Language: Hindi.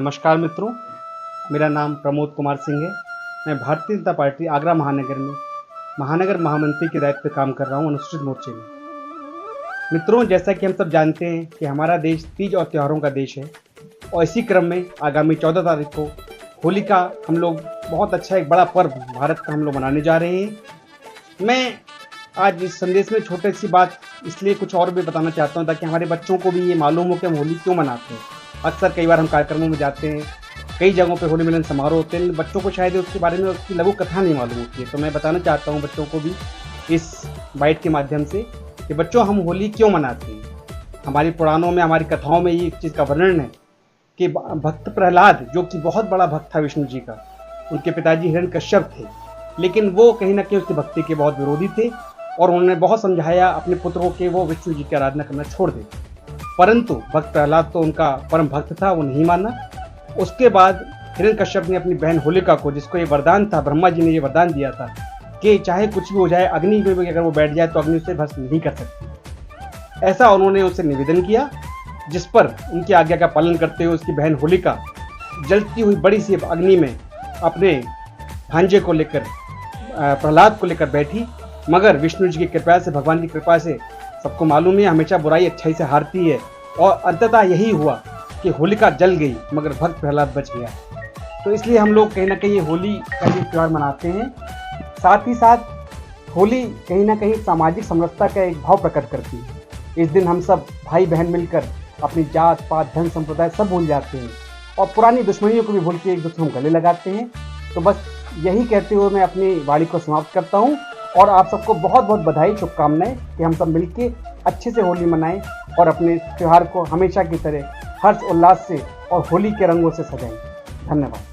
नमस्कार मित्रों, मेरा नाम प्रमोद कुमार सिंह है। मैं भारतीय जनता पार्टी आगरा महानगर में महानगर महामंत्री के दायित्व पे काम कर रहा हूँ अनुसूचित मोर्चे में। मित्रों, जैसा कि हम सब जानते हैं कि हमारा देश तीज और त्योहारों का देश है और इसी क्रम में आगामी 14 तारीख को होली का हम लोग बहुत अच्छा एक बड़ा पर्व भारत का हम लोग मनाने जा रहे हैं। मैं आज इस संदेश में छोटी सी बात इसलिए कुछ और भी बताना चाहता हूँ ताकि हमारे बच्चों को भी ये मालूम हो कि हम होली क्यों मनाते हैं। अक्सर कई बार हम कार्यक्रमों में जाते हैं, कई जगहों पे होली मिलन समारोह होते हैं, बच्चों को शायद उसके बारे में उसकी लघु कथा नहीं मालूम होती है। तो मैं बताना चाहता हूँ बच्चों को भी इस बाइट के माध्यम से कि बच्चों, हम होली क्यों मनाते हैं। हमारी पुराणों में, हमारी कथाओं में ये चीज़ का वर्णन है कि भक्त प्रहलाद, जो कि बहुत बड़ा भक्त था विष्णु जी का, उनके पिताजी हिरण्यकश्यप थे, लेकिन वो कहीं ना कहीं उसकी भक्ति के बहुत विरोधी थे और उन्होंने बहुत समझाया अपने पुत्र को कि वो विष्णु जी की आराधना करना छोड़ दे, परंतु भक्त प्रहलाद तो उनका परम भक्त था, वो नहीं माना। उसके बाद हिरण्यकश्यप ने अपनी बहन होलिका को, जिसको ये वरदान था, ब्रह्मा जी ने ये वरदान दिया था कि चाहे कुछ भी हो जाए, अग्नि में भी अगर वो बैठ जाए तो अग्नि उसे भस्म नहीं कर सकती। ऐसा उन्होंने उससे निवेदन किया, जिस पर उनकी आज्ञा का पालन करते हुए उसकी बहन होलिका जलती हुई बड़ी सी अग्नि में अपने भांजे को लेकर, प्रहलाद को लेकर बैठी। मगर विष्णु जी की कृपा से, भगवान की कृपा से, सबको मालूम है हमेशा बुराई अच्छाई से हारती है और अंततः यही हुआ कि होलिका जल गई मगर भक्त प्रहलाद बच गया। तो इसलिए हम लोग कहीं ना कहीं होली का ये त्यौहार मनाते हैं। साथ ही साथ होली कहीं ना कहीं सामाजिक समरसता का एक भाव प्रकट करती है। इस दिन हम सब भाई बहन मिलकर अपनी जात पात धन संप्रदाय सब भूल जाते हैं और पुरानी दुश्मनियों को भी भूल के एक दूसरे को गले लगाते हैं। तो बस यही कहते हुए मैं अपनी वाणी को समाप्त करता हूँ और आप सबको बहुत बहुत बधाई, शुभकामनाएं कि हम सब मिलके अच्छे से होली मनाएं और अपने त्यौहार को हमेशा की तरह हर्ष उल्लास से और होली के रंगों से सजाएं। धन्यवाद।